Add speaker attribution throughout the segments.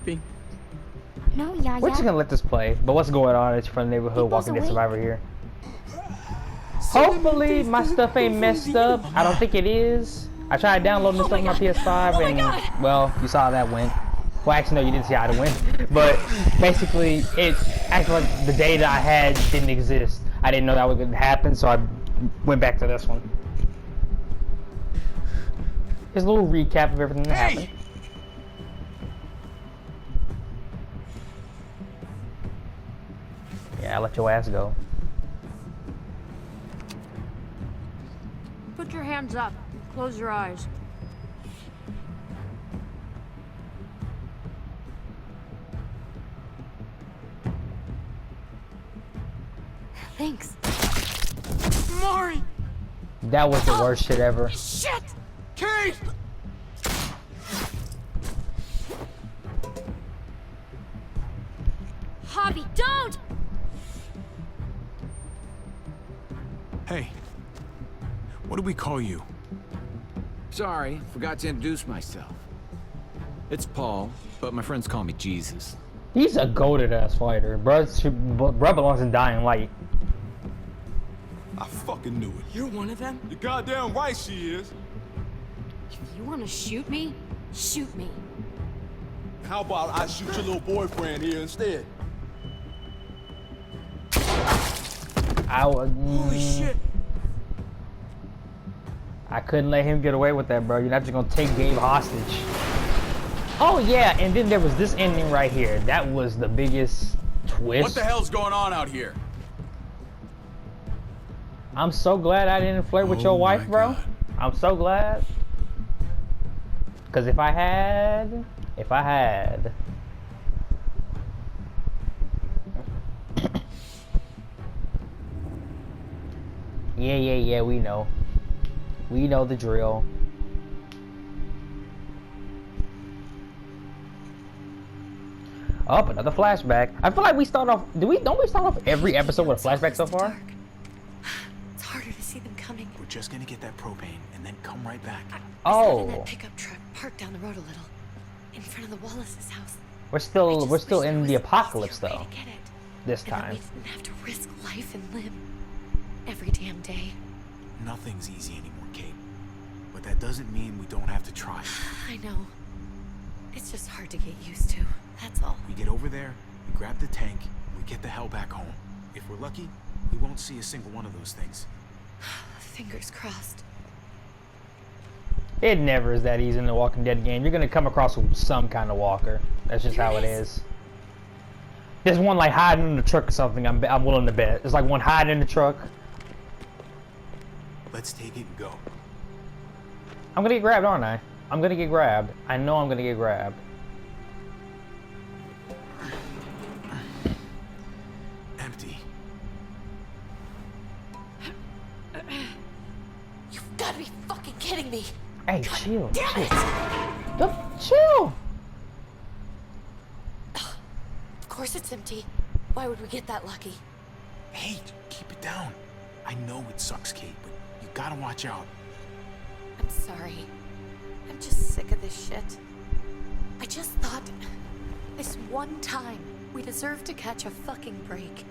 Speaker 1: sleeping.
Speaker 2: No, yeah.
Speaker 3: We're just gonna let this play. But what's going on? It's from the neighborhood Walking Dead Survivor here. Hopefully my stuff ain't messed up. I don't think it is. I tried downloading this stuff on my PS5 and well, you saw how that went. Well, actually no, you didn't see how it went. But basically, it acted like the data I had didn't exist. I didn't know that was gonna happen, so I went back to this one. Here's a little recap of everything that happened. Yeah, let your ass go.
Speaker 4: Put your hands up. Close your eyes.
Speaker 2: Thanks.
Speaker 1: Mari!
Speaker 3: That was the worst shit ever.
Speaker 1: Shit! Kate!
Speaker 4: Javi, don't!
Speaker 5: Hey, what do we call you?
Speaker 6: Sorry, forgot to introduce myself. It's Paul, but my friends call me Jesus.
Speaker 3: He's a goated ass fighter. Bruh belongs in Dying Light.
Speaker 5: I fucking knew it.
Speaker 1: You're one of them?
Speaker 5: You're goddamn right she is.
Speaker 4: If you want to shoot me, shoot me.
Speaker 5: How about I shoot your little boyfriend here instead?
Speaker 1: Holy shit!
Speaker 3: I couldn't let him get away with that, bro. You're not just gonna take Gabe hostage. Oh yeah, and then there was this ending right here. That was the biggest twist.
Speaker 5: What the hell's going on out here?
Speaker 3: I'm so glad I didn't flirt with your wife, bro.
Speaker 5: God.
Speaker 3: I'm so glad. Cause if I had. Yeah, we know. We know the drill. Up, another flashback. I feel like we start off. Don't we start off every episode with a flashback so far?
Speaker 2: It's harder to see them coming.
Speaker 5: We're just gonna get that propane and then come right back.
Speaker 2: I in that pickup truck parked down the road a little, in front of the Wallace's house.
Speaker 3: We're still in the apocalypse though. This
Speaker 2: And that
Speaker 3: time.
Speaker 2: we didn't have to risk life and limb every damn day.
Speaker 5: Nothing's easy anymore, Kate. But that doesn't mean we don't have to try.
Speaker 2: I know. It's just hard to get used to. That's all.
Speaker 5: We get over there, we grab the tank, we get the hell back home. If we're lucky, we won't see a single one of those things.
Speaker 2: Fingers crossed.
Speaker 3: It never is that easy in the Walking Dead game. You're gonna come across some kind of walker. That's just how it is. There's one like hiding in the truck or something. I'm willing to bet. There's like one hiding in the truck.
Speaker 5: Let's take it and go.
Speaker 3: I'm gonna get grabbed, aren't I? I'm gonna get grabbed. I know I'm gonna get grabbed.
Speaker 5: Empty.
Speaker 2: You've got to be fucking kidding me.
Speaker 3: Hey, chill.
Speaker 2: Damn it!
Speaker 3: Chill.
Speaker 2: Of course it's empty. Why would we get that lucky?
Speaker 5: Hey, keep it down. I know it sucks, Kate, but you gotta watch out.
Speaker 2: I'm sorry. I'm just sick of this shit. I just thought this one time we deserve to catch a fucking break.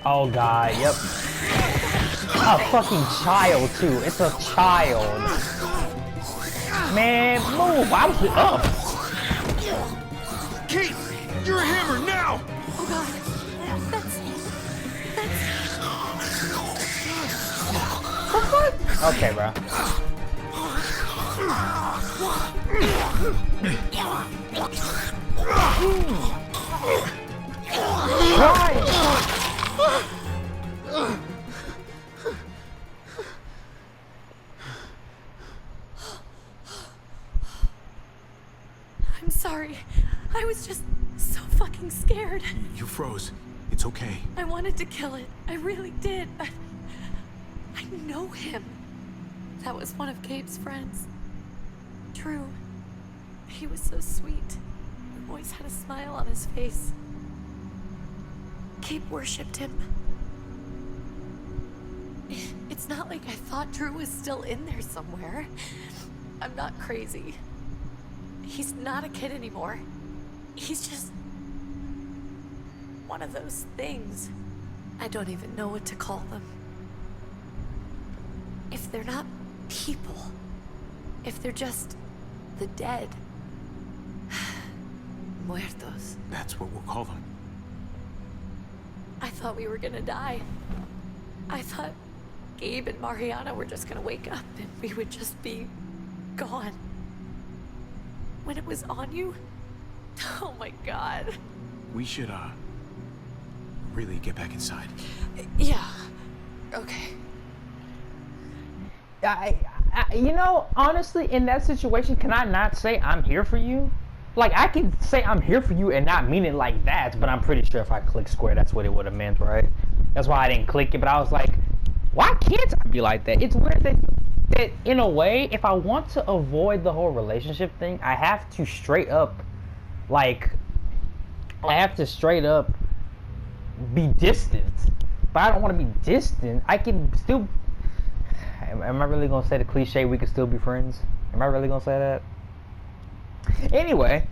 Speaker 3: Oh god, yep. A fucking child too. It's a child. Man, move. I was up.
Speaker 5: Kate, you're a hammer now!
Speaker 2: Oh god. That's
Speaker 3: Okay, bro.
Speaker 2: I'm sorry. I was just so fucking scared.
Speaker 5: You froze. It's okay.
Speaker 2: I wanted to kill it. I really did. I know him. That was one of Gabe's friends. Drew. He was so sweet. Always had a smile on his face. Gabe worshipped him. It's not like I thought Drew was still in there somewhere. I'm not crazy. He's not a kid anymore. He's just one of those things. I don't even know what to call them. If they're not people, if they're just the dead, muertos.
Speaker 5: That's what we'll call them.
Speaker 2: I thought we were gonna die. I thought Gabe and Mariana were just gonna wake up and we would just be gone. When it was on you, oh my god.
Speaker 5: We should, really get back inside.
Speaker 2: Yeah, okay.
Speaker 3: You know, honestly, in that situation, can I not say I'm here for you? Like, I can say I'm here for you and not mean it like that, but I'm pretty sure if I click square, that's what it would have meant, right? That's why I didn't click it, but I was like, why can't I be like that? It's weird that in a way, if I want to avoid the whole relationship thing, I have to straight up, be distant. But I don't want to be distant. I can still... Am I really going to say the cliche, we can still be friends? Am I really going to say that? Anyway.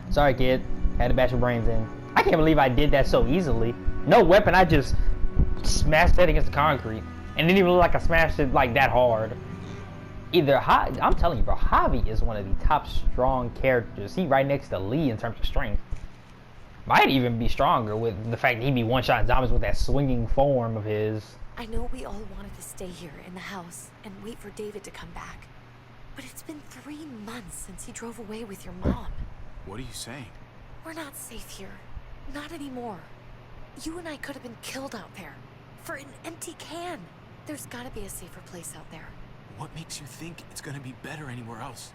Speaker 3: Sorry, kid. Had to bash your brains in. I can't believe I did that so easily. No weapon, I just smashed it against the concrete. And it didn't even look like I smashed it like that hard. I'm telling you, bro, Javi is one of the top strong characters. He right next to Lee in terms of strength. Might even be stronger with the fact that he'd be one-shot zombies with that swinging form of his.
Speaker 2: I know we all wanted to stay here in the house and wait for David to come back. But it's been 3 months since he drove away with your mom.
Speaker 5: What are you saying?
Speaker 2: We're not safe here. Not anymore. You and I could have been killed out there. For an empty can. There's gotta be a safer place out there.
Speaker 5: What makes you think it's gonna be better anywhere else?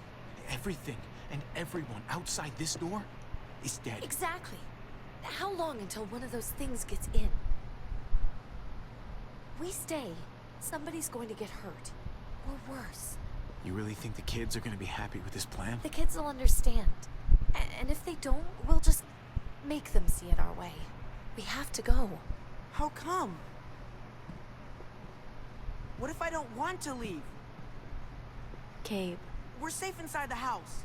Speaker 5: Everything and everyone outside this door is dead.
Speaker 2: Exactly. How long until one of those things gets in? We stay, somebody's going to get hurt. Or worse.
Speaker 5: You really think the kids are gonna be happy with this plan?
Speaker 2: The kids will understand. And if they don't, we'll just make them see it our way. We have to go.
Speaker 1: How come? What if I don't want to leave?
Speaker 2: Gabe.
Speaker 1: We're safe inside the house.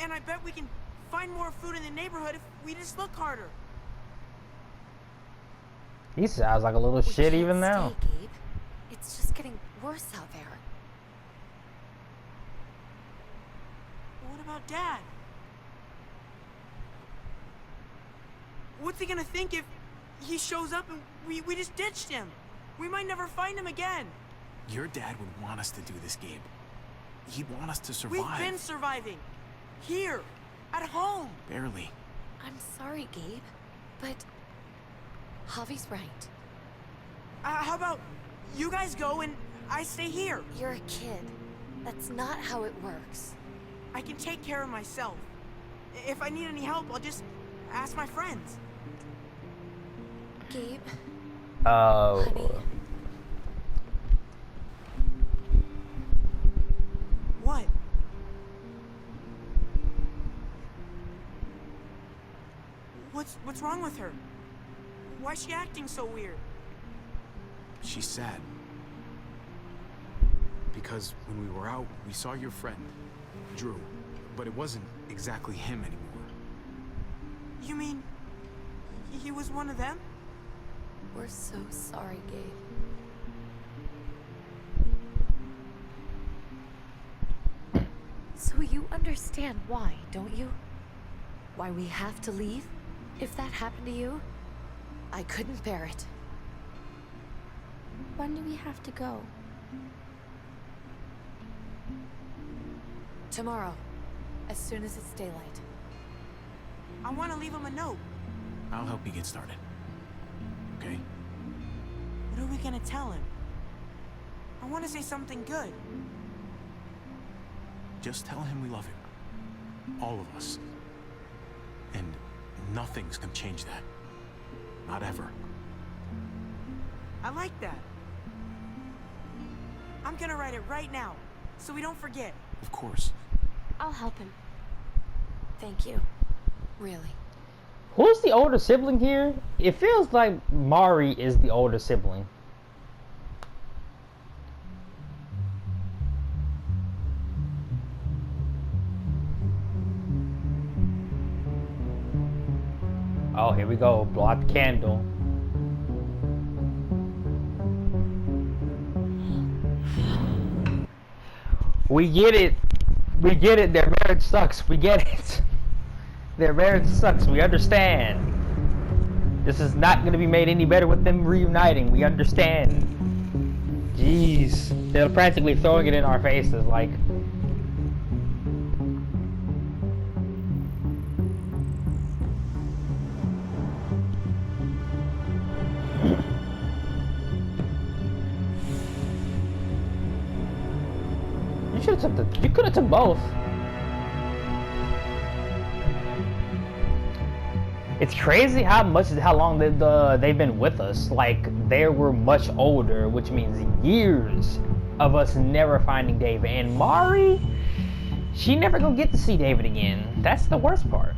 Speaker 1: And I bet we can find more food in the neighborhood if we just look harder.
Speaker 3: He sounds like a little
Speaker 2: We
Speaker 3: shit
Speaker 2: can't
Speaker 3: even now.
Speaker 2: stay, Gabe. It's just getting worse out there.
Speaker 1: What about Dad? What's he gonna think if he shows up and we just ditched him? We might never find him again.
Speaker 5: Your dad would want us to do this, Gabe. He'd want us to survive.
Speaker 1: We've been surviving. Here. At home.
Speaker 5: Barely.
Speaker 2: I'm sorry, Gabe, but Javi's right.
Speaker 1: How about you guys go and I stay here?
Speaker 2: You're a kid. That's not how it works.
Speaker 1: I can take care of myself. If I need any help, I'll just ask my friends.
Speaker 2: Gabe,
Speaker 3: Oh.
Speaker 2: honey,
Speaker 1: What? What's wrong with her? Why's she acting so weird?
Speaker 5: She's sad. Because when we were out, we saw your friend, Drew. But it wasn't exactly him anymore.
Speaker 1: You mean he was one of them?
Speaker 2: we're so sorry, Gabe. So you understand why, don't you? Why we have to leave? If that happened to you, I couldn't bear it.
Speaker 4: When do we have to go?
Speaker 2: Tomorrow, as soon as it's daylight.
Speaker 1: I want to leave him a note.
Speaker 5: I'll help you get started. Okay?
Speaker 1: What are we gonna tell him? I want to say something good.
Speaker 5: Just tell him we love him. All of us. And nothing's gonna change that. Not ever.
Speaker 1: I like that. I'm gonna write it right now, so we don't forget.
Speaker 5: Of course.
Speaker 4: I'll help him.
Speaker 2: Thank you. Really.
Speaker 3: Who's the older sibling here? It feels like Mari is the older sibling. Oh, here we go. Blow out the candle. We get it. We get it. Their marriage sucks. We get it. Their marriage sucks. We understand. This is not going to be made any better with them reuniting. We understand. Jeez. They're practically throwing it in our faces like... You could have took both. It's crazy how long they've been with us. Like, they were much older, which means years of us never finding David. And Mari, she never gonna get to see David again. That's the worst part.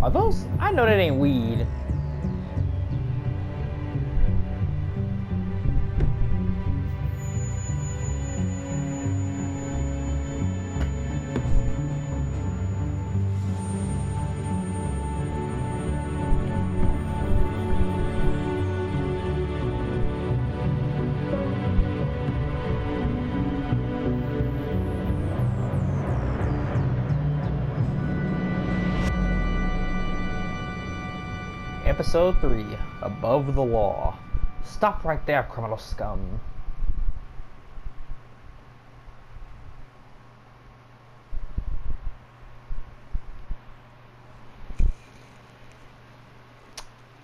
Speaker 3: Are those? I know that ain't weed. Episode 3, Above the Law. Stop right there, criminal scum.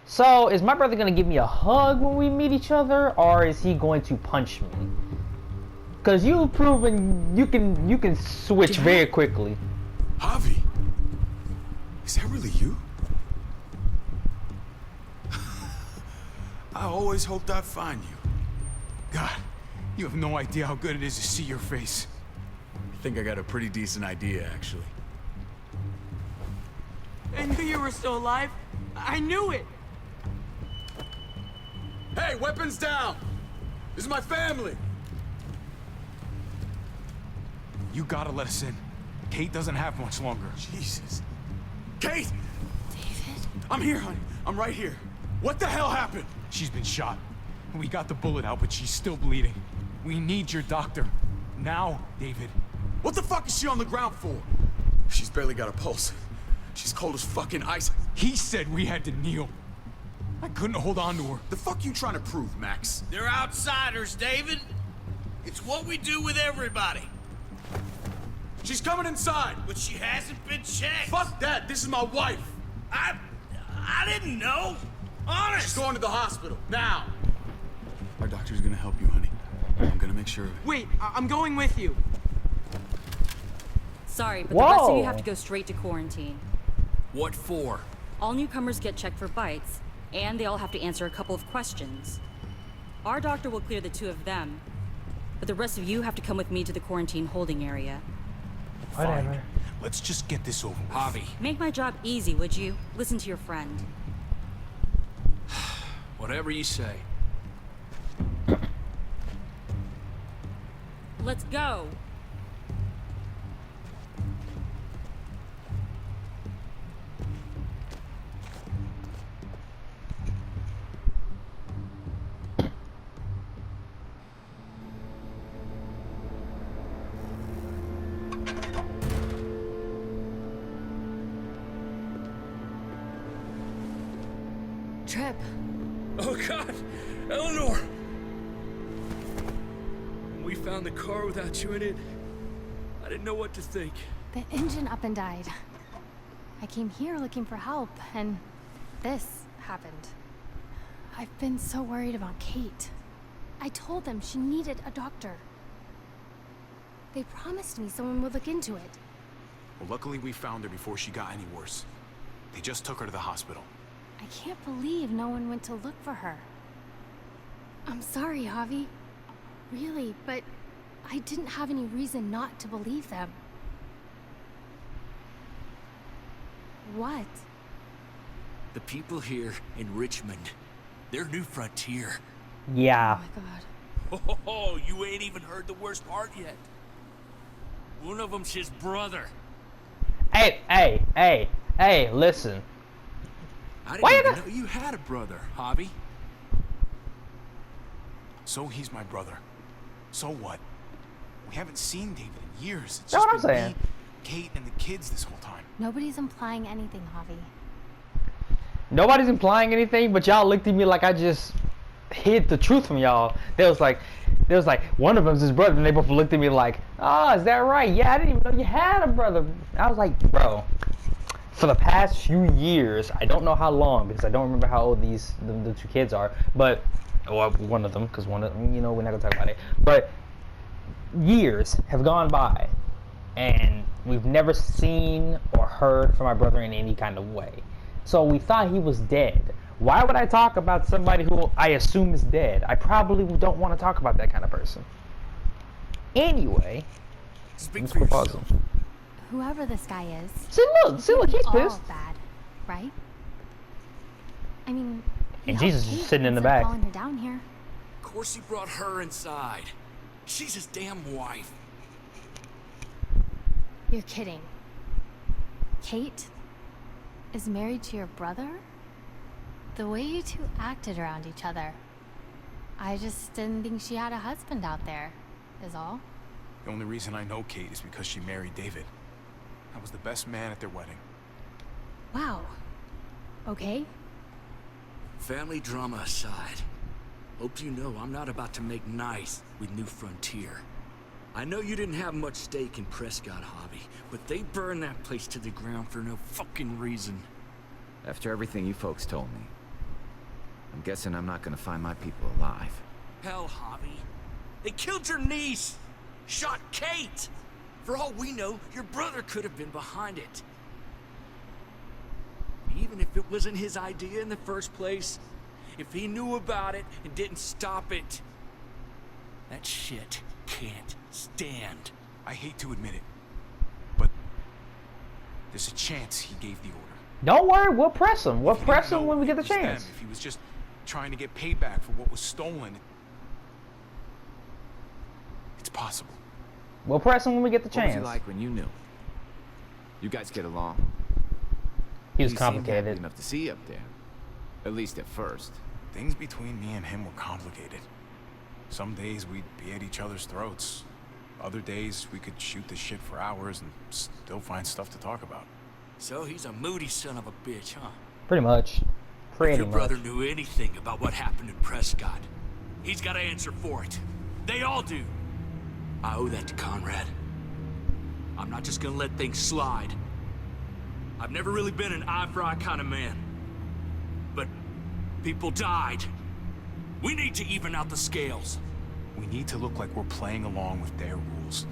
Speaker 3: So, is my brother gonna give me a hug when we meet each other, or is he going to punch me? Cause you've proven you can switch very quickly.
Speaker 5: Javi, is that really you? I always hoped I'd find you. God, you have no idea how good it is to see your face.
Speaker 7: I think I got a pretty decent idea, actually.
Speaker 1: I knew you were still alive. I knew it.
Speaker 7: Hey, weapons down! This is my family!
Speaker 5: You gotta let us in. Kate doesn't have much longer.
Speaker 7: Jesus. Kate! David? I'm here, honey. I'm right here. What the hell happened?
Speaker 5: She's been shot. We got the bullet out, but she's still bleeding. We need your doctor. Now, David.
Speaker 7: What the fuck is she on the ground for? She's barely got a pulse. She's cold as fucking ice.
Speaker 5: He said we had to kneel. I couldn't hold on to her.
Speaker 7: The fuck you trying to prove, Max?
Speaker 8: They're outsiders, David. It's what we do with everybody.
Speaker 7: She's coming inside.
Speaker 8: But she hasn't been checked.
Speaker 7: Fuck that. This is my wife.
Speaker 8: I didn't know. Honest.
Speaker 7: She's going to the hospital. Now. Our doctor's gonna help you, honey. I'm gonna make sure of it.
Speaker 1: Wait, I'm going with you.
Speaker 9: Sorry, but the rest of
Speaker 3: Whoa.
Speaker 9: you have to go straight to quarantine.
Speaker 8: What for?
Speaker 9: All newcomers get checked for bites, and they all have to answer a couple of questions. Our doctor will clear the two of them, but the rest of you have to come with me to the quarantine holding area.
Speaker 3: Whatever.
Speaker 5: Fine. Let's just get this over with.
Speaker 8: Javi.
Speaker 9: Make my job easy, would you? Listen to your friend.
Speaker 8: Whatever you say.
Speaker 9: Let's go!
Speaker 2: Trip.
Speaker 8: Oh God, Eleanor! When we found the car without you in it, I didn't know what to think.
Speaker 10: The engine up and died. I came here looking for help, and this happened. I've been so worried about Kate. I told them she needed a doctor. They promised me someone would look into it.
Speaker 5: Well, luckily we found her before she got any worse. They just took her to the hospital.
Speaker 10: I can't believe no one went to look for her. I'm sorry, Javi. Really, but I didn't have any reason not to believe them. What?
Speaker 8: The people here in Richmond, their new frontier.
Speaker 3: Yeah.
Speaker 10: Oh my god.
Speaker 8: Oh, you ain't even heard the worst part yet. One of them's his brother.
Speaker 3: Hey, listen.
Speaker 5: I
Speaker 3: Why
Speaker 5: didn't
Speaker 3: you
Speaker 5: even know you had a brother, Javi. So he's my brother. So what? We haven't seen David in years. It's
Speaker 3: That's
Speaker 5: just
Speaker 3: what I'm
Speaker 5: been
Speaker 3: saying.
Speaker 5: me, Kate, and the kids this whole time.
Speaker 10: Nobody's implying anything, Javi.
Speaker 3: Nobody's implying anything, but y'all looked at me like I just hid the truth from y'all. There was like, one of them's his brother, and they both looked at me like, oh, is that right? Yeah, I didn't even know you had a brother. I was like, bro, for the past few years, I don't know how long, because I don't remember how old the two kids are, but, or one of them, because one of them, you know, we're not gonna talk about it, but years have gone by, and we've never seen or heard from my brother in any kind of way. So we thought he was dead. Why would I talk about somebody who I assume is dead? I probably don't want to talk about that kind of person. Anyway,
Speaker 8: Speak
Speaker 3: let's
Speaker 8: for
Speaker 3: go
Speaker 8: yourself.
Speaker 3: pause.
Speaker 10: Whoever this guy is,
Speaker 3: See, look, he's
Speaker 10: all
Speaker 3: pissed.
Speaker 10: bad, right? I mean, he
Speaker 3: And
Speaker 10: helped
Speaker 3: Jesus is
Speaker 10: Kate
Speaker 3: just sitting in the
Speaker 10: instead of
Speaker 3: back.
Speaker 10: calling her down here.
Speaker 8: Of course he brought her inside. She's his damn wife.
Speaker 10: You're kidding. Kate is married to your brother? The way you two acted around each other. I just didn't think she had a husband out there, is all.
Speaker 5: The only reason I know Kate is because she married David. I was the best man at their wedding.
Speaker 10: Wow. Okay.
Speaker 8: Family drama aside, hope you know I'm not about to make nice with New Frontier. I know you didn't have much stake in Prescott, Javi, but they burned that place to the ground for no fucking reason.
Speaker 6: After everything you folks told me, I'm guessing I'm not gonna find my people alive.
Speaker 8: Hell, Javi. They killed your niece! Shot Kate! For all we know, your brother could have been behind it. Even if it wasn't his idea in the first place, if he knew about it and didn't stop it, that shit can't stand.
Speaker 5: I hate to admit it, but there's a chance he gave the order.
Speaker 3: Don't worry, we'll press him. We'll
Speaker 5: If he
Speaker 3: press
Speaker 5: didn't
Speaker 3: him
Speaker 5: know
Speaker 3: when we
Speaker 5: it
Speaker 3: get the
Speaker 5: was them,
Speaker 3: chance.
Speaker 5: If he was just trying to get payback for what was stolen, it's possible.
Speaker 3: We'll press him when we get the
Speaker 6: What was
Speaker 3: chance.
Speaker 6: he like when you knew? You guys get along?
Speaker 3: He was
Speaker 6: He seemed happy
Speaker 3: complicated.
Speaker 6: enough to see you up there. At least at first.
Speaker 5: Things between me and him were complicated. Some days we'd be at each other's throats. Other days we could shoot the shit for hours and still find stuff to talk about.
Speaker 8: So he's a moody son of a bitch, huh?
Speaker 3: Pretty much.
Speaker 8: If
Speaker 3: Pretty
Speaker 8: your
Speaker 3: much.
Speaker 8: brother knew anything about what happened in Prescott, he's got to answer for it. They all do. I owe that to Conrad. I'm not just gonna let things slide. I've never really been an eye-for-eye kind of man. But people died. We need to even out the scales.
Speaker 5: We need to look like we're playing along with their rules.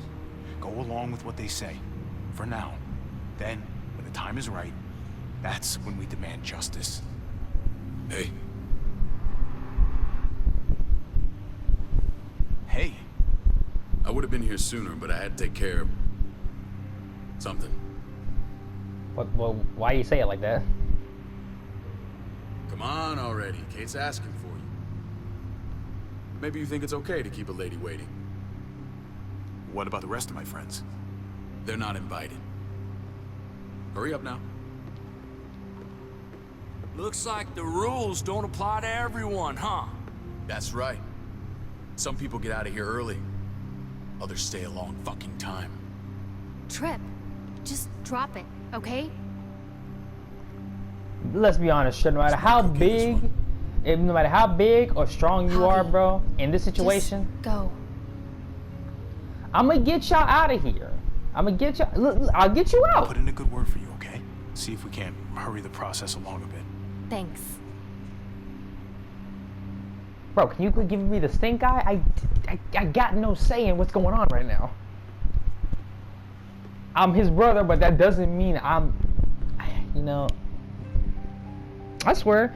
Speaker 5: Go along with what they say. For now. Then, when the time is right, that's when we demand justice.
Speaker 8: Hey.
Speaker 5: Hey,
Speaker 11: I would have been here sooner, but I had to take care of something.
Speaker 3: Well, why you say it like that?
Speaker 11: Come on already. Kate's asking for you. Maybe you think it's okay to keep a lady waiting.
Speaker 5: what about the rest of my friends?
Speaker 11: They're not invited. Hurry up now.
Speaker 8: Looks like the rules don't apply to everyone, huh?
Speaker 11: That's right. Some people get out of here early. Others stay a long fucking time.
Speaker 10: Trip, just drop it, okay?
Speaker 3: Let's be honest, no matter how big, no matter how big or strong you are, bro, in this situation,
Speaker 10: Just go.
Speaker 3: I'm gonna get y'all out of here. I'm gonna get y'all. Look, I'll get you
Speaker 5: I'll
Speaker 3: out.
Speaker 5: put in a good word for you, okay? See if we can't hurry the process along a bit.
Speaker 10: Thanks.
Speaker 3: Bro, can you quit giving me the stink eye? I got no say in what's going on right now. I'm his brother, but that doesn't mean I'm, you know, I swear,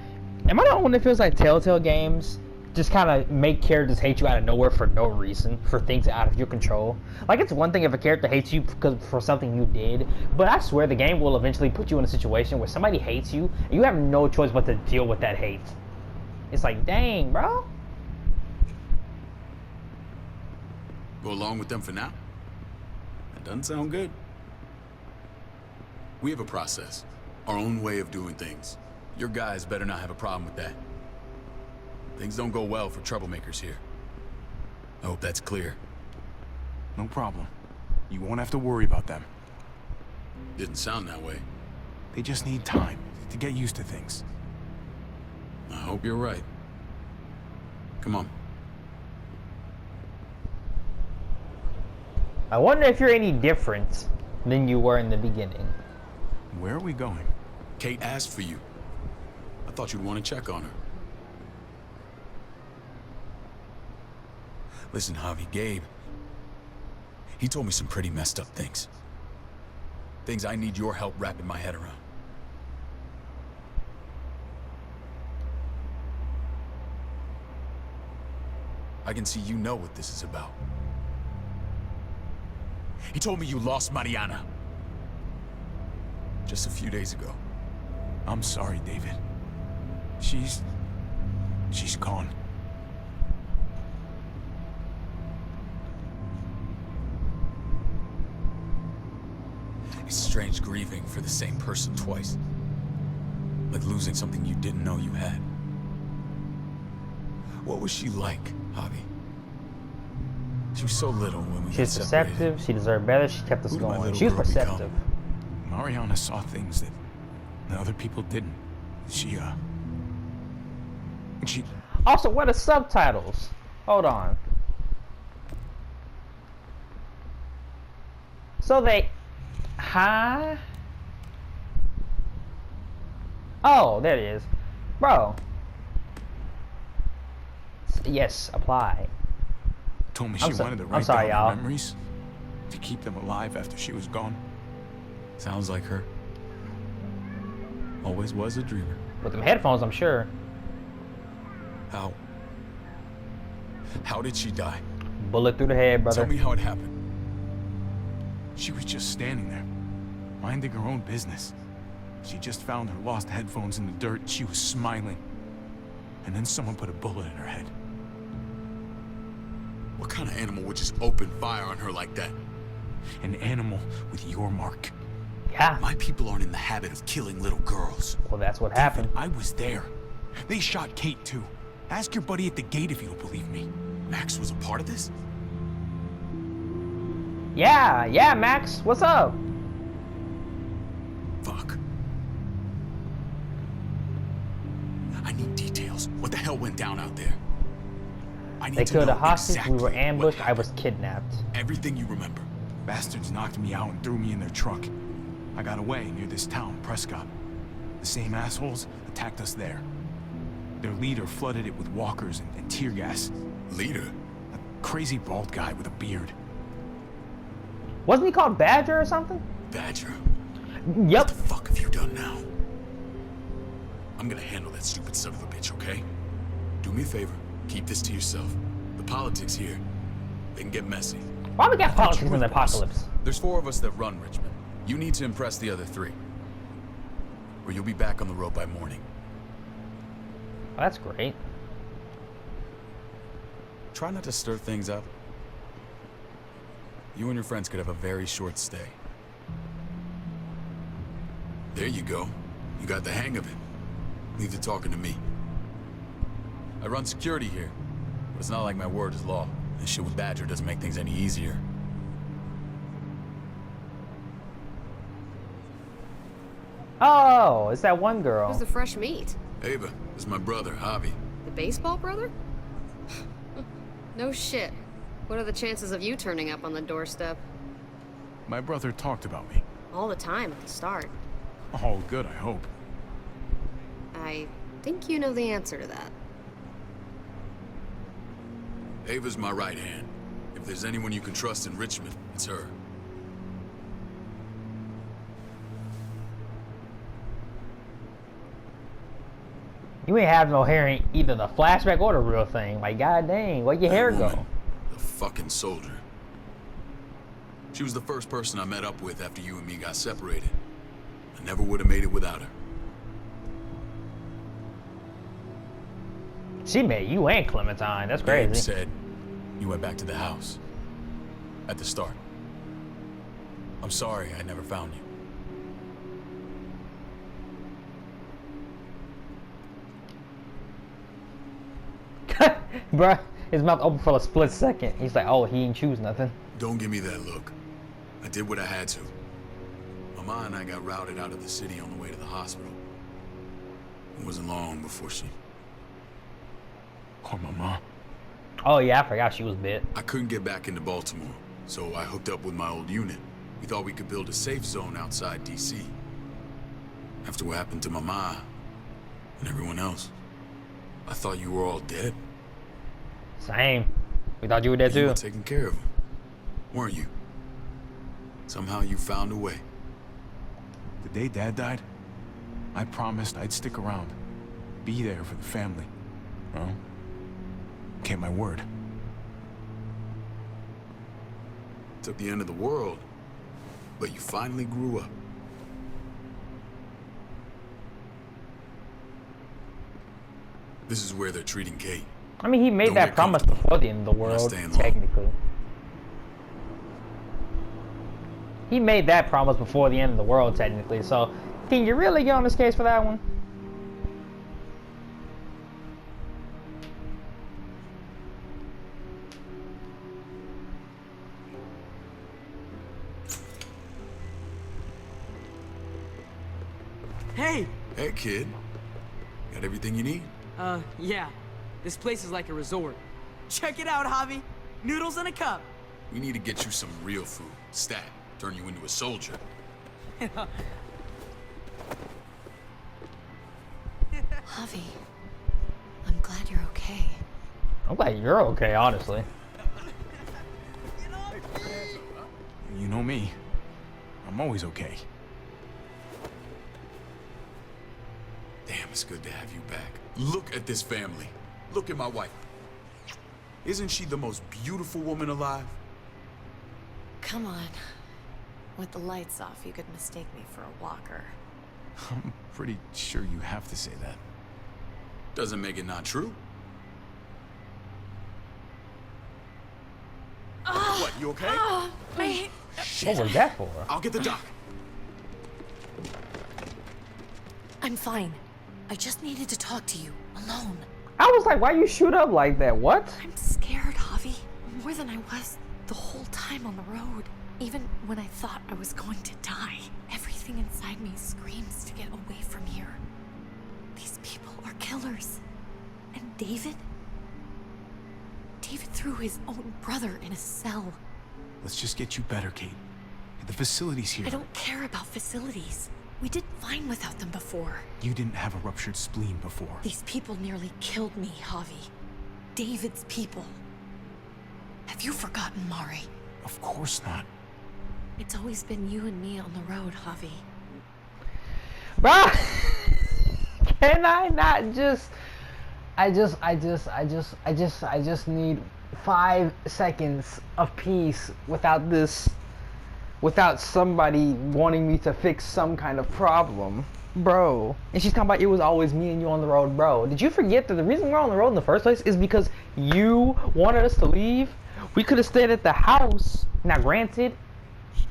Speaker 3: am I the only one that feels like Telltale Games just kind of make characters hate you out of nowhere for no reason, for things out of your control. Like, it's one thing if a character hates you for something you did, but I swear the game will eventually put you in a situation where somebody hates you, and you have no choice but to deal with that hate. It's like, dang, bro.
Speaker 11: Go along with them for now? That doesn't sound good. We have a process, our own way of doing things. Your guys better not have a problem with that. Things don't go well for troublemakers here. I hope that's clear.
Speaker 5: No problem. You won't have to worry about them.
Speaker 11: Didn't sound that way.
Speaker 5: They just need time to get used to things.
Speaker 11: I hope you're right. Come on.
Speaker 3: I wonder if you're any different than you were in the beginning.
Speaker 5: Where are we going?
Speaker 11: Kate asked for you. I thought you'd want to check on her. Listen, Javi, Gabe, he told me some pretty messed up things. Things I need your help wrapping my head around. I can see you know what this is about. He told me you lost Mariana. Just a few days ago.
Speaker 5: I'm sorry, David. She's gone.
Speaker 11: It's strange grieving for the same person twice. Like losing something you didn't know you had. What was she like, Javi? She was so little when we
Speaker 3: She's
Speaker 11: got separated.
Speaker 3: perceptive, she deserved better, she kept us
Speaker 11: Who did my
Speaker 3: going.
Speaker 11: little
Speaker 3: She was
Speaker 11: girl
Speaker 3: perceptive.
Speaker 5: Mariana saw things that the other people didn't. She
Speaker 3: Also, what are subtitles? Hold on. So they... Huh? Oh, there it is. Bro. Yes, apply.
Speaker 5: told me she wanted to
Speaker 3: I'm
Speaker 5: write
Speaker 3: sorry,
Speaker 5: down her
Speaker 3: y'all.
Speaker 5: memories to keep them alive after she was gone.
Speaker 11: Sounds like her. Always was a dreamer.
Speaker 3: With them headphones, I'm sure.
Speaker 11: How? How did she die?
Speaker 3: Bullet through the head, brother.
Speaker 11: Tell me how it happened.
Speaker 5: She was just standing there, minding her own business. She just found her lost headphones in the dirt and she was smiling. And then someone put a bullet in her head.
Speaker 11: What kind of animal would just open fire on her like that?
Speaker 5: An animal with your mark.
Speaker 3: Yeah.
Speaker 11: My people aren't in the habit of killing little girls.
Speaker 3: Well, that's what happened.
Speaker 5: I was there. They shot Kate too. Ask your buddy at the gate if you don't believe me.
Speaker 11: Max was a part of this?
Speaker 3: Yeah, Max. What's up?
Speaker 11: Fuck. I need details. What the hell went down out there? I need
Speaker 3: They
Speaker 11: to
Speaker 3: killed
Speaker 11: know
Speaker 3: a hostage.
Speaker 11: exactly
Speaker 3: We were
Speaker 11: what
Speaker 3: ambushed. I
Speaker 11: happened.
Speaker 3: was kidnapped.
Speaker 11: Everything you remember.
Speaker 5: Bastards knocked me out and threw me in their truck. I got away near this town, Prescott. The same assholes attacked us there. Their leader flooded it with walkers and tear gas.
Speaker 11: Leader?
Speaker 5: A crazy bald guy with a beard.
Speaker 3: Wasn't he called Badger or something?
Speaker 11: Badger?
Speaker 3: Yep.
Speaker 11: What the fuck have you done now? I'm gonna handle that stupid son of a bitch, okay? Do me a favor. Keep this to yourself. The politics here, they can get messy.
Speaker 3: Why we got politics in the apocalypse?
Speaker 11: There's 4 of us that run Richmond. You need to impress the other 3. Or you'll be back on the road by morning.
Speaker 3: Oh, that's great.
Speaker 11: Try not to stir things up. You and your friends could have a very short stay. There you go. You got the hang of it. Leave the talking to me. I run security here, but it's not like my word is law. This shit with Badger doesn't make things any easier.
Speaker 3: Oh, it's that one girl.
Speaker 4: Who's the fresh meat?
Speaker 11: Ava, this is my brother, Javi.
Speaker 4: The baseball brother? No shit. What are the chances of you turning up on the doorstep?
Speaker 5: My brother talked about me.
Speaker 4: All the time at the start.
Speaker 5: All good, I hope.
Speaker 4: I think you know the answer to that.
Speaker 11: Ava's my right hand. If there's anyone you can trust in Richmond, it's her.
Speaker 3: You ain't have no hair in either the flashback or the real thing. Like, god dang, where'd your hair go?
Speaker 11: The fucking soldier. She was the first person I met up with after you and me got separated. I never would have made it without her.
Speaker 3: She made you and Clementine. That's
Speaker 11: Gabe
Speaker 3: crazy.
Speaker 11: said you went back to the house. At the start. I'm sorry I never found you.
Speaker 3: Bruh, his mouth open for a split second. He's like, oh, he ain't choose nothing.
Speaker 11: Don't give me that look. I did what I had to. Mama and I got routed out of the city on the way to the hospital. It wasn't long before she...
Speaker 5: Oh, Mama.
Speaker 3: Oh yeah, I forgot she was bit.
Speaker 11: I couldn't get back into Baltimore, so I hooked up with my old unit. We thought we could build a safe zone outside DC. After what happened to Mama and everyone else, I thought you were all dead.
Speaker 3: Same. We thought you were dead
Speaker 11: You
Speaker 3: too.
Speaker 11: were taking care of them, weren't you? Somehow you found a way.
Speaker 5: The day Dad died, I promised I'd stick around. Be there for the family. Well, kept my word.
Speaker 11: Took the end of the world, but you finally grew up. This is where they're treating Kate.
Speaker 3: I mean, he made
Speaker 11: Don't
Speaker 3: that
Speaker 11: get
Speaker 3: promise
Speaker 11: comfortable.
Speaker 3: before the end of the
Speaker 11: We're not
Speaker 3: world,
Speaker 11: staying long.
Speaker 3: technically. He made that promise before the end of the world, technically. So, can you really get on this case for that one?
Speaker 1: Hey!
Speaker 11: Hey, kid. Got everything you need?
Speaker 1: Yeah. This place is like a resort. Check it out, Javi. Noodles in a cup.
Speaker 11: We need to get you some real food. Stat. Turn you into a soldier.
Speaker 2: Javi, I'm glad you're okay.
Speaker 3: I'm glad you're okay, honestly.
Speaker 5: You know me. I'm always okay.
Speaker 11: Damn, it's good to have you back. Look at this family. Look at my wife. Isn't she the most beautiful woman alive?
Speaker 2: Come on. With the lights off, you could mistake me for a walker.
Speaker 5: I'm pretty sure you have to say that.
Speaker 11: Doesn't make it not true. What, you okay?
Speaker 3: What was that for?
Speaker 11: I'll get the doc.
Speaker 2: I'm fine. I just needed to talk to you, alone.
Speaker 3: I was like, why you shoot up like that? What?
Speaker 2: I'm scared, Javi. More than I was the whole time on the road. Even when I thought I was going to die, everything inside me screams to get away from here. These people are killers. And David? David threw his own brother in a cell.
Speaker 5: Let's just get you better, Kate. The facility's here.
Speaker 2: I don't care about facilities. We did fine without them before.
Speaker 5: You didn't have a ruptured spleen before.
Speaker 2: These people nearly killed me, Javi. David's people. Have you forgotten, Mari?
Speaker 5: Of course not.
Speaker 2: It's always been you and me on the road, Javi.
Speaker 3: Bruh! Can I not just... I just need 5 seconds of peace without this... Without somebody wanting me to fix some kind of problem. Bro. And she's talking about it was always me and you on the road, bro. Did you forget that the reason we're on the road in the first place is because you wanted us to leave? We could have stayed at the house. Now granted,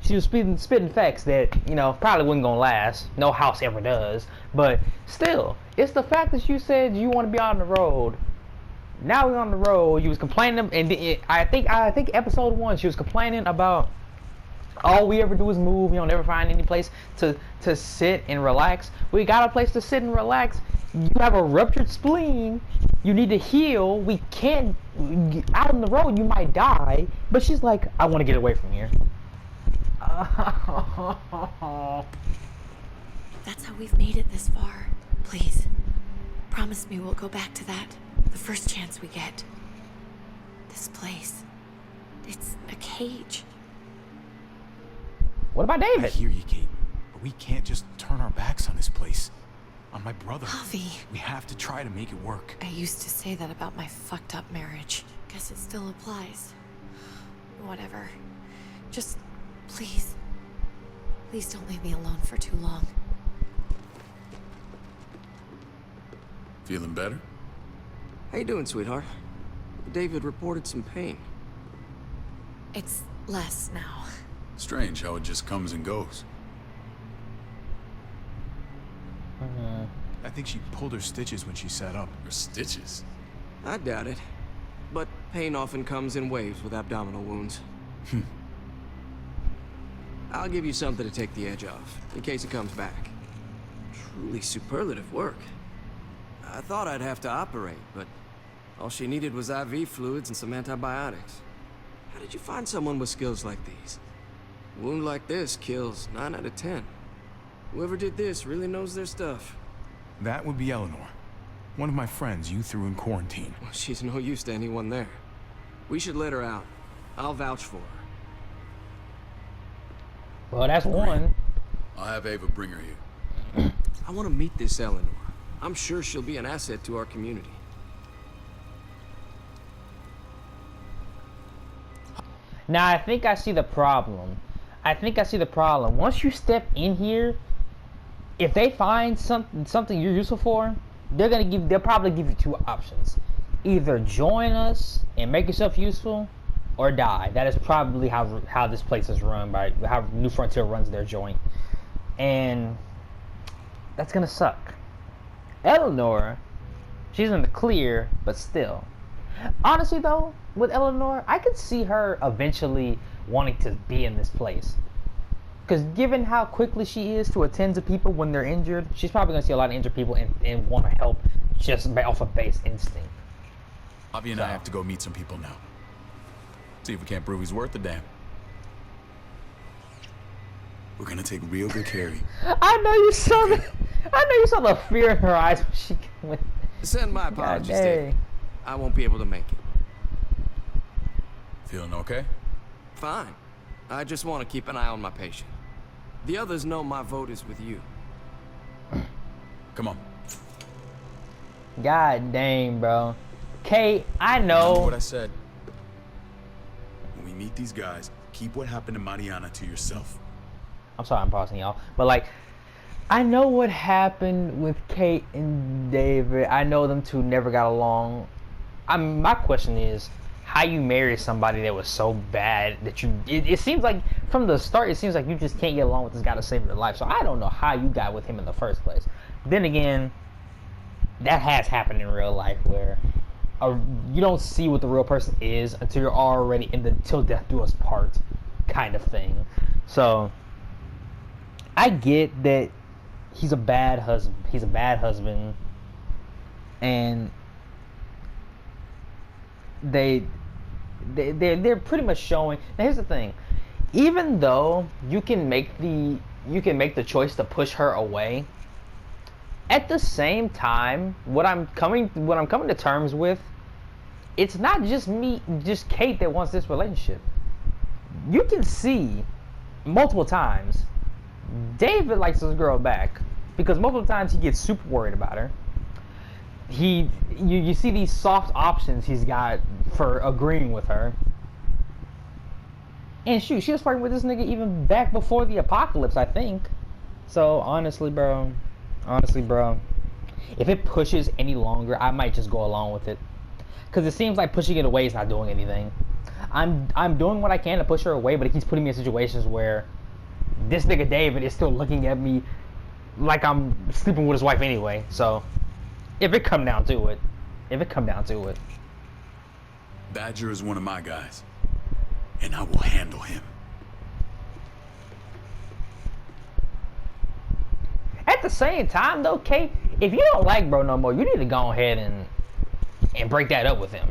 Speaker 3: she was spitting facts that, you know, probably wasn't gonna last. No house ever does. But still, it's the fact that you said you want to be on the road. Now we're on the road. You was complaining, and I think episode 1, she was complaining about all we ever do is move. You don't ever find any place to sit and relax. We got a place to sit and relax. You have a ruptured spleen. You need to heal. We can't. Out on the road, you might die. But she's like, I want to get away from here.
Speaker 2: That's how we've made it this far. Please, promise me we'll go back to that the first chance we get. This place, it's a cage.
Speaker 3: What about
Speaker 5: I
Speaker 3: David?
Speaker 5: hear you, Kate. But we can't just turn our backs on this place. on my brother.
Speaker 2: Javi.
Speaker 5: We have to try to make it work.
Speaker 2: I used to say that about my fucked up marriage. Guess it still applies. Whatever. Just, please. Please don't leave me alone for too long.
Speaker 11: Feeling better?
Speaker 12: How you doing, sweetheart? David reported some pain.
Speaker 2: It's less now.
Speaker 11: Strange how it just comes and goes.
Speaker 5: I think she pulled her stitches when she sat up.
Speaker 11: Her stitches?
Speaker 12: I doubt it. But pain often comes in waves with abdominal wounds. I'll give you something to take the edge off, in case it comes back. Truly superlative work. I thought I'd have to operate, but all she needed was IV fluids and some antibiotics. How did you find someone with skills like these? A wound like this kills 9 out of 10. Whoever did this really knows their stuff.
Speaker 5: That would be Eleanor. One of my friends you threw in quarantine.
Speaker 12: Well, she's no use to anyone there. We should let her out. I'll vouch for her.
Speaker 3: Well, that's one.
Speaker 11: I'll have Ava bring her here.
Speaker 12: I want to meet this Eleanor. I'm sure she'll be an asset to our community.
Speaker 3: Now, I think I see the problem. Once you step in here, if they find something you're useful for, they'll probably give you two options. Either join us and make yourself useful, or die. That is probably how this place is run, by how New Frontier runs their joint. And that's gonna suck. Eleanor, she's in the clear, but still. Honestly though, with Eleanor, I could see her eventually wanting to be in this place. Because given how quickly she is to attend to people when they're injured, she's probably going to see a lot of injured people and want to help just off of base instinct.
Speaker 11: Javi and I have to go meet some people now. See if we can't prove he's worth the damn. We're gonna take real good care of you.
Speaker 3: I know you saw the fear in her eyes when she went.
Speaker 12: Send my apologies, Dave. I won't be able to make it.
Speaker 11: Feeling okay?
Speaker 12: Fine. I just want to keep an eye on my patient. The others know my vote is with you.
Speaker 11: Come on.
Speaker 3: God dang, bro. Kate, I know.
Speaker 11: Remember what I said. When we meet these guys, keep what happened to Mariana to yourself.
Speaker 3: I'm sorry I'm pausing y'all. But like, I know what happened with Kate and David. I know them two never got along. My question is, how you marry somebody that was so bad that it seems like from the start it seems like you just can't get along with this guy to save your life. So I don't know how you got with him in the first place. Then again, that has happened in real life where you don't see what the real person is until you're already in the till death do us part kind of thing. So I get that he's a bad husband, and they're pretty much showing. Now here's the thing, even though you can make the choice to push her away, at the same time, what I'm coming to terms with, it's not just Kate that wants this relationship. You can see multiple times David likes this girl back, because multiple times he gets super worried about her. You see these soft options he's got for agreeing with her. And shoot, she was fighting with this nigga even back before the apocalypse, I think. So honestly, bro, if it pushes any longer, I might just go along with it. Because it seems like pushing it away is not doing anything. I'm doing what I can to push her away, but it keeps putting me in situations where this nigga David is still looking at me like I'm sleeping with his wife anyway. So if it come down to it,
Speaker 11: Badger is one of my guys, and I will handle him.
Speaker 3: At the same time though, Kate, if you don't like bro no more, you need to go ahead and break that up with him.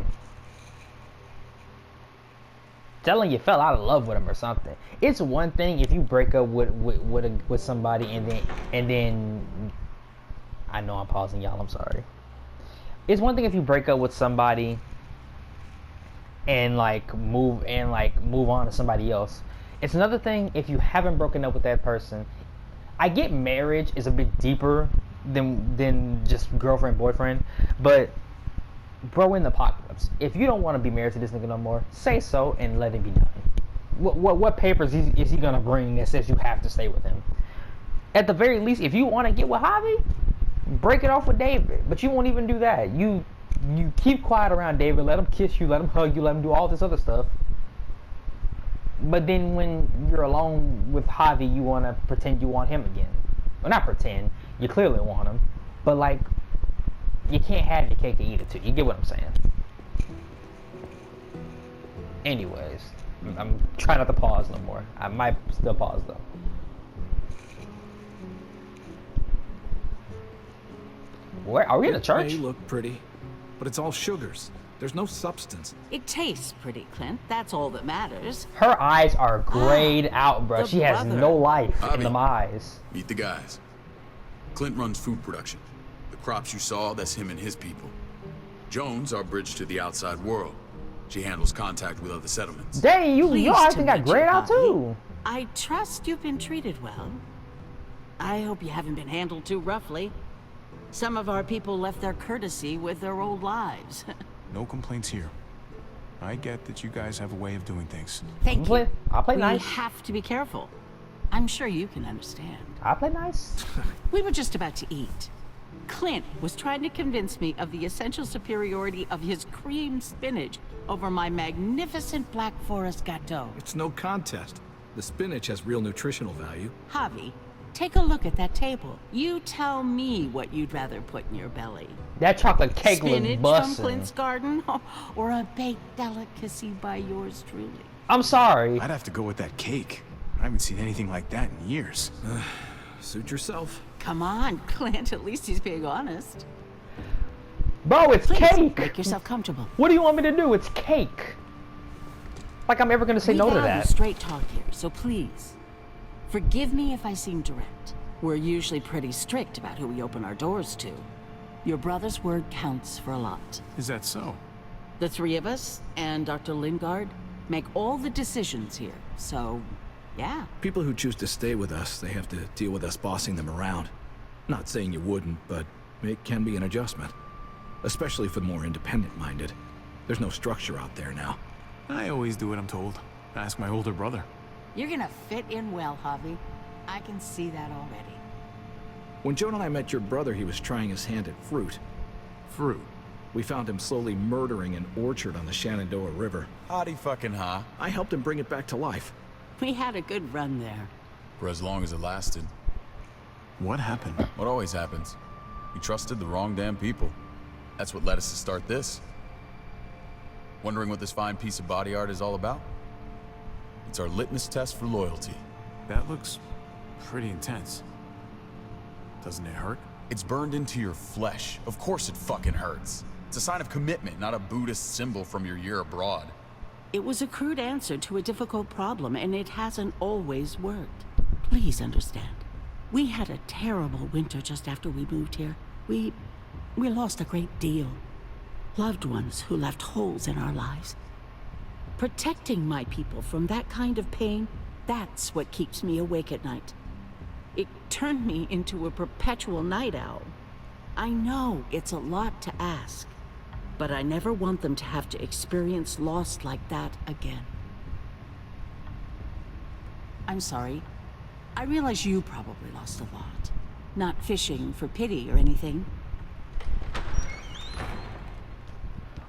Speaker 3: Tell him you fell out of love with him or something. It's one thing if you break up with somebody and then I know I'm pausing y'all, I'm sorry. It's one thing if you break up with somebody and move on to somebody else. It's another thing if you haven't broken up with that person. I get marriage is a bit deeper than just girlfriend boyfriend. But bro, in the apocalypse, if you don't want to be married to this nigga no more, say so and let it be done. What papers is he gonna bring that says you have to stay with him? At the very least, if you want to get with Javi, break it off with David. But you won't even do that. You keep quiet around David, let him kiss you, let him hug you, let him do all this other stuff. But then when you're alone with Javi, you want to pretend you want him again. Well, not pretend. You clearly want him. But, like, you can't have your cake and eat it too. You get what I'm saying? Anyways, I'm trying not to pause no more. I might still pause, though. Where are we in a church?
Speaker 6: It may look pretty, but it's all sugars. There's no substance.
Speaker 13: It tastes pretty, Clint. That's all that matters.
Speaker 3: Her eyes are grayed out, bro. She has
Speaker 13: brother.
Speaker 3: no life in
Speaker 11: Javi,
Speaker 3: them eyes.
Speaker 11: Meet the guys. Clint runs food production. The crops you saw, that's him and his people. Jones, our bridge to the outside world. She handles contact with other settlements.
Speaker 3: Dang, your
Speaker 13: Pleased
Speaker 3: eyes
Speaker 13: to
Speaker 3: got
Speaker 13: meet you,
Speaker 3: grayed out
Speaker 13: Javi.
Speaker 3: too.
Speaker 13: I trust you've been treated well. I hope you haven't been handled too roughly. Some of our people left their courtesy with their old lives.
Speaker 5: No complaints here. I get that you guys have a way of doing things.
Speaker 13: Thank you.
Speaker 3: I'll play
Speaker 13: we
Speaker 3: nice.
Speaker 13: have to be careful. I'm sure you can understand.
Speaker 3: I play nice.
Speaker 13: We were just about to eat. Clint was trying to convince me of the essential superiority of his creamed spinach over my magnificent Black Forest gâteau.
Speaker 6: It's no contest. The spinach has real nutritional value.
Speaker 13: Javi, take a look at that table. You tell me what you'd rather put in your belly.
Speaker 3: That chocolate cake
Speaker 13: Spinach
Speaker 3: looks
Speaker 13: from
Speaker 3: bussin'.
Speaker 13: Clint's garden, or a baked delicacy by yours truly.
Speaker 3: I'm sorry.
Speaker 5: I'd have to go with that cake. I haven't seen anything like that in years.
Speaker 6: Suit yourself.
Speaker 13: Come on, Clint. At least he's being honest.
Speaker 3: Bro, it's
Speaker 13: Please,
Speaker 3: cake.
Speaker 13: make yourself comfortable.
Speaker 3: What do you want me to do? It's cake. Like I'm ever gonna say no to
Speaker 13: value
Speaker 3: that.
Speaker 13: Straight talk here, so please, forgive me if I seem direct. We're usually pretty strict about who we open our doors to. Your brother's word counts for a lot.
Speaker 5: Is that so?
Speaker 13: The three of us and Dr. Lingard make all the decisions here, so yeah.
Speaker 6: People who choose to stay with us, they have to deal with us bossing them around. Not saying you wouldn't, but it can be an adjustment. Especially for the more independent-minded. There's no structure out there now.
Speaker 5: I always do what I'm told. Ask my older brother.
Speaker 13: You're gonna fit in well, Javi. I can see that already.
Speaker 6: When Joan and I met your brother, he was trying his hand at fruit.
Speaker 5: Fruit?
Speaker 6: We found him slowly murdering an orchard on the Shenandoah River.
Speaker 11: Howdy fucking ha.
Speaker 6: I helped him bring it back to life.
Speaker 13: We had a good run there.
Speaker 11: For as long as it lasted.
Speaker 5: What happened?
Speaker 11: What always happens. We trusted the wrong damn people. That's what led us to start this. Wondering what this fine piece of body art is all about? It's our litmus test for loyalty.
Speaker 5: That looks pretty intense. Doesn't it hurt?
Speaker 11: It's burned into your flesh. Of course it fucking hurts. It's a sign of commitment, not a Buddhist symbol from your year abroad.
Speaker 13: It was a crude answer to a difficult problem, and it hasn't always worked. Please understand. We had a terrible winter just after we moved here. We lost a great deal. Loved ones who left holes in our lives. Protecting my people from that kind of pain, that's what keeps me awake at night. It turned me into a perpetual night owl. I know it's a lot to ask, but I never want them to have to experience loss like that again. I'm sorry. I realize you probably lost a lot. Not fishing for pity or anything.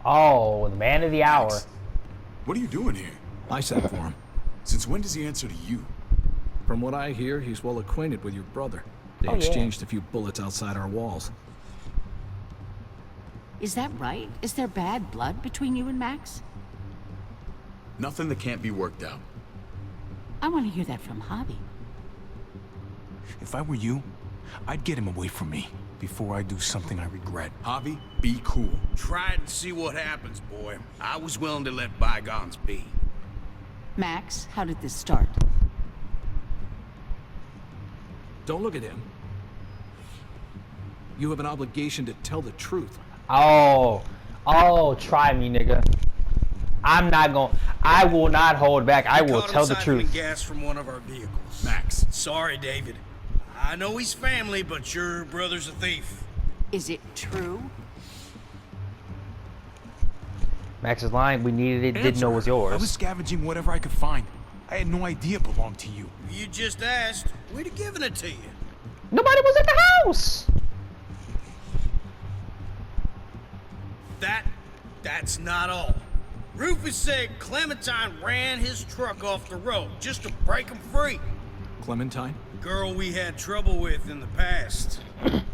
Speaker 3: Oh, the man of the hour.
Speaker 11: Max, what are you doing here?
Speaker 6: I sent for him.
Speaker 11: Since when does he answer to you?
Speaker 6: From what I hear, he's well acquainted with your brother. They exchanged a few bullets outside our walls.
Speaker 13: Is that right? Is there bad blood between you and Max?
Speaker 11: Nothing that can't be worked out.
Speaker 13: I want to hear that from Javi.
Speaker 5: If I were you, I'd get him away from me before I do something I regret.
Speaker 11: Javi, be cool.
Speaker 14: Try it and see what happens, boy. I was willing to let bygones be.
Speaker 13: Max, how did this start?
Speaker 6: Don't look at him. You have an obligation to tell the truth.
Speaker 3: Oh, try me, nigga. I will not hold back. I will tell the truth.
Speaker 14: Gas from one of our vehicles. Max. Sorry, David. I know he's family, but your brother's a thief.
Speaker 13: Is it true?
Speaker 3: Max is lying. We needed it. Didn't know it was yours.
Speaker 5: I was scavenging whatever I could find. I had no idea it belonged to you.
Speaker 14: You just asked. We'd have given it to you.
Speaker 3: Nobody was at the house.
Speaker 14: That's not all. Rufus said Clementine ran his truck off the road just to break him free.
Speaker 6: Clementine?
Speaker 14: Girl we had trouble with in the past.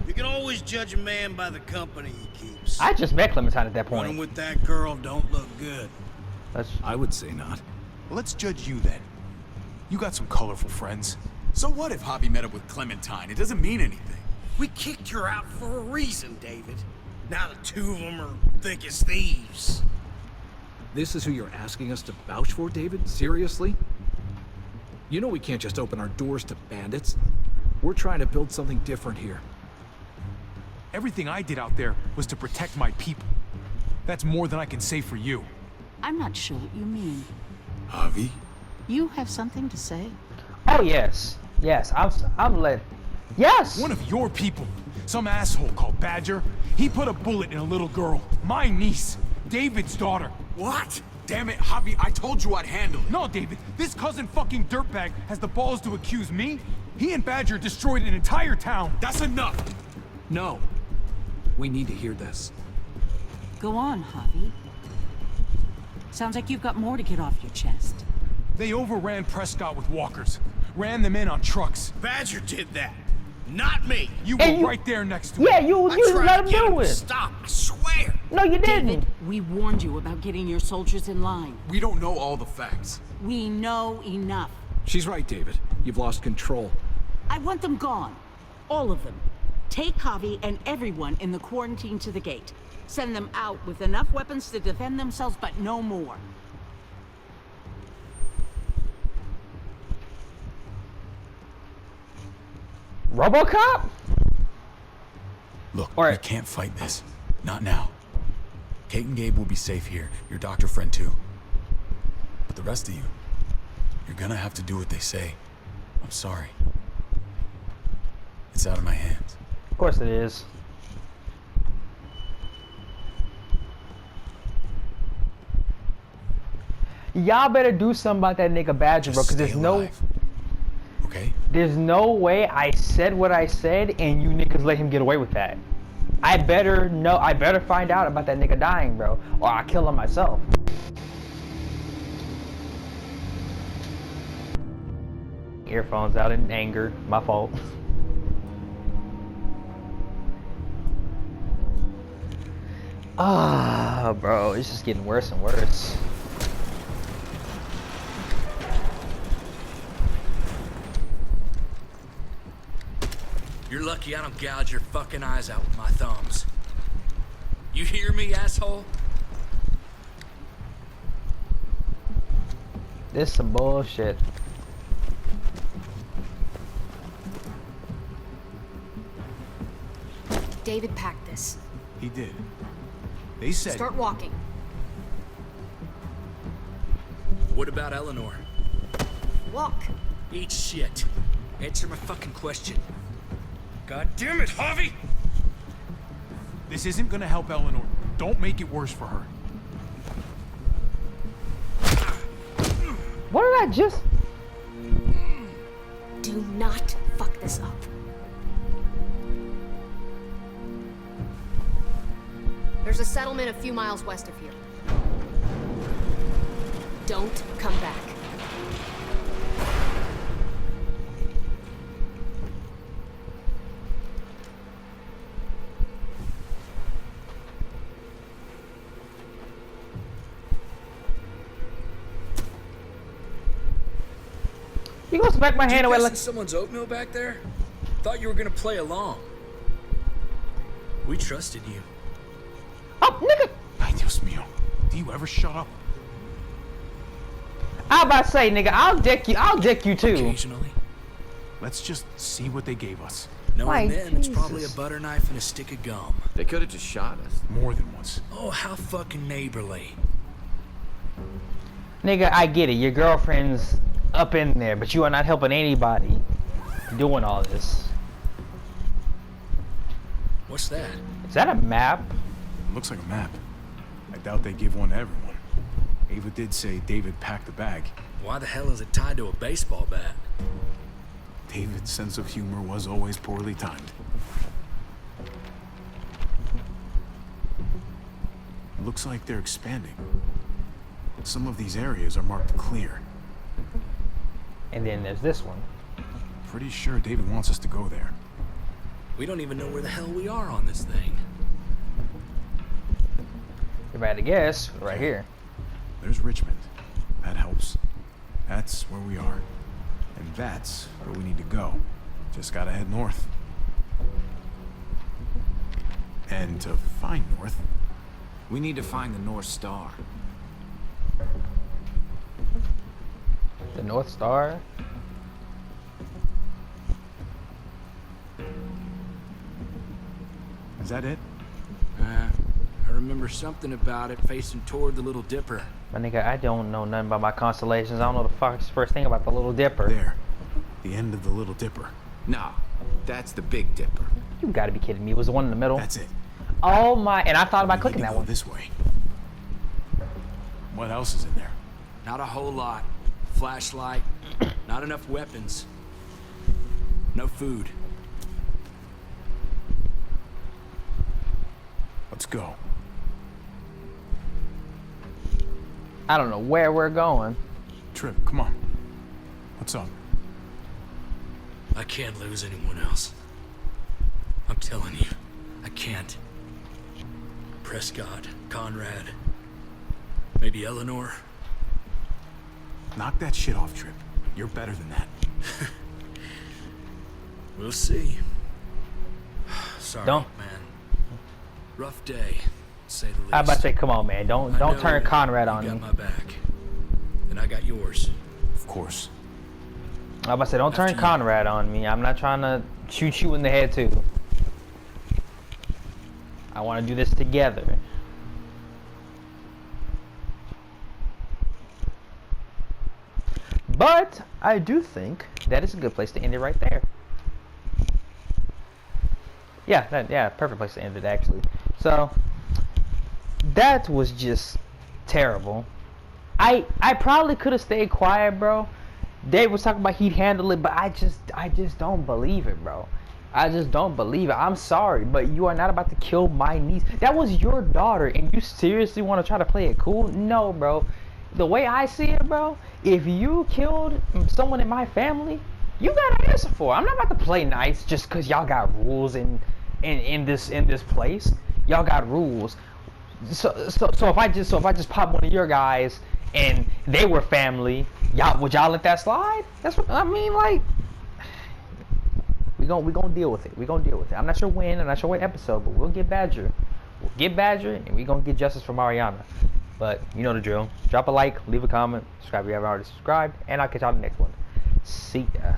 Speaker 14: You can always judge a man by the company he keeps.
Speaker 3: I just met Clementine at that point.
Speaker 14: Running with that girl don't look good.
Speaker 6: I would say not.
Speaker 5: Well, let's judge you then. You got some colorful friends.
Speaker 7: So what if Javi met up with Clementine? It doesn't mean anything.
Speaker 14: We kicked her out for a reason, David. Now the two of them are thick as thieves.
Speaker 6: This is who you're asking us to vouch for, David? Seriously? You know we can't just open our doors to bandits. We're trying to build something different here.
Speaker 5: Everything I did out there was to protect my people. That's more than I can say for you.
Speaker 13: I'm not sure what you mean.
Speaker 11: Javi?
Speaker 13: You have something to say?
Speaker 3: Oh yes, yes. I'm let. Yes.
Speaker 5: One of your people, some asshole called Badger. He put a bullet in a little girl, my niece, David's daughter.
Speaker 7: What? Damn it, Javi! I told you I'd handle it.
Speaker 5: No, David. This cousin fucking dirtbag has the balls to accuse me. He and Badger destroyed an entire town.
Speaker 7: That's enough.
Speaker 6: No. We need to hear this.
Speaker 13: Go on, Javi. Sounds like you've got more to get off your chest.
Speaker 5: They overran Prescott with walkers. Ran them in on trucks.
Speaker 14: Badger did that. Not me.
Speaker 5: You were right there next to
Speaker 3: Yeah,
Speaker 5: him.
Speaker 3: you let him do it.
Speaker 14: Stop, I swear.
Speaker 3: No, you didn't.
Speaker 13: David, we warned you about getting your soldiers in line.
Speaker 7: We don't know all the facts.
Speaker 13: We know enough.
Speaker 6: She's right, David. You've lost control.
Speaker 13: I want them gone. All of them. Take Javi and everyone in the quarantine to the gate. Send them out with enough weapons to defend themselves, but no more.
Speaker 3: RoboCop?
Speaker 11: Look, we can't fight this. Not now. Kate and Gabe will be safe here. Your doctor friend too. But the rest of you, you're gonna have to do what they say. I'm sorry. It's out of my hands.
Speaker 3: Of course it is. Y'all better do something about that nigga Badger, bro, because there's no...
Speaker 11: Okay?
Speaker 3: There's no way I said what I said and you niggas let him get away with that. I better find out about that nigga dying, bro, or I'll kill him myself. Earphones out in anger, my fault. Ah, bro, it's just getting worse and worse.
Speaker 8: You're lucky I don't gouge your fucking eyes out with my thumbs. You hear me, asshole?
Speaker 3: This is some bullshit.
Speaker 4: David packed this.
Speaker 5: He did. They said...
Speaker 4: Start walking.
Speaker 8: What about Eleanor?
Speaker 4: Walk.
Speaker 8: Eat shit. Answer my fucking question. God damn it, Javi!
Speaker 5: This isn't gonna help Eleanor. Don't make it worse for her.
Speaker 3: What did I just...
Speaker 4: Do not fuck this up. There's a settlement a few miles west of here. Don't come back.
Speaker 3: You gonna smack my hand away like...
Speaker 8: someone's oatmeal back there? Thought you were gonna play along. We trusted you.
Speaker 3: Oh, nigga!
Speaker 5: Ay, Dios mío. Do you ever shut up?
Speaker 3: I'm about to say, nigga, I'll deck you too.
Speaker 8: Occasionally.
Speaker 5: Let's just see what they gave us.
Speaker 8: Knowing them, it's probably a butter knife and a stick of gum.
Speaker 12: They could have just shot us.
Speaker 5: More than once.
Speaker 8: Oh, how fucking neighborly.
Speaker 3: Nigga, I get it. Your girlfriend's up in there, but you are not helping anybody doing all this.
Speaker 8: What's that?
Speaker 3: Is that a map?
Speaker 5: Looks like a map. I doubt they give one to everyone. Ava did say David packed the bag.
Speaker 8: Why the hell is it tied to a baseball bat?
Speaker 5: David's sense of humor was always poorly timed. Looks like they're expanding. Some of these areas are marked clear.
Speaker 3: And then there's this one.
Speaker 5: Pretty sure David wants us to go there.
Speaker 8: We don't even know where the hell we are on this thing.
Speaker 3: If I had to guess, right here.
Speaker 5: There's Richmond. That helps. That's where we are. And that's where we need to go. Just gotta head north. And to find north,
Speaker 7: We need to find the North Star.
Speaker 3: The North Star?
Speaker 5: is that it?
Speaker 8: I remember something about it facing toward the Little Dipper.
Speaker 3: My nigga, I don't know nothing about my constellations. I don't know the fuck's first thing about the Little Dipper.
Speaker 5: There. The end of the Little Dipper.
Speaker 7: No, that's the Big Dipper.
Speaker 3: You gotta be kidding me. It was the one in the middle.
Speaker 5: That's it.
Speaker 3: Oh my, and I thought about
Speaker 5: We
Speaker 3: clicking
Speaker 5: need to
Speaker 3: that
Speaker 5: go
Speaker 3: one.
Speaker 5: this way. What else is in there?
Speaker 8: Not a whole lot. Flashlight, not enough weapons. No food.
Speaker 5: Let's go.
Speaker 3: I don't know where we're going.
Speaker 5: Trip, come on. What's up?
Speaker 8: I can't lose anyone else. I'm telling you, I can't. Prescott, Conrad, maybe Eleanor.
Speaker 5: Knock that shit off, Trip. You're better than that.
Speaker 8: We'll see. Sorry,
Speaker 3: Don't-
Speaker 8: man. Rough day, to say the least.
Speaker 3: I about to say, come on, man. Don't
Speaker 8: I know
Speaker 3: turn Conrad on
Speaker 8: you
Speaker 3: me.
Speaker 8: got my back, and I got yours.
Speaker 5: Of course.
Speaker 3: I about to say, don't turn
Speaker 8: After you.
Speaker 3: Conrad on me. I'm not trying to shoot you in the head too. I want to do this together. But I do think that is a good place to end it right there. Yeah, perfect place to end it actually. So that was just terrible. I probably could have stayed quiet, bro. Dave was talking about he'd handle it, but I just don't believe it, bro. I just don't believe it. I'm sorry, but you are not about to kill my niece. That was your daughter, and you seriously want to try to play it cool? No, bro. The way I see it, bro, if you killed someone in my family, you gotta answer for it. I'm not about to play nice just because y'all got rules in this place. Y'all got rules. So if I just pop one of your guys and they were family, would y'all let that slide? That's what I mean. Like, we gonna deal with it. We gonna deal with it. I'm not sure when. I'm not sure what episode, but we'll get Badger. We'll get Badger, and we gonna get justice for Mariana. But you know the drill. Drop a like, leave a comment, subscribe if you haven't already subscribed, and I'll catch y'all in the next one. See ya.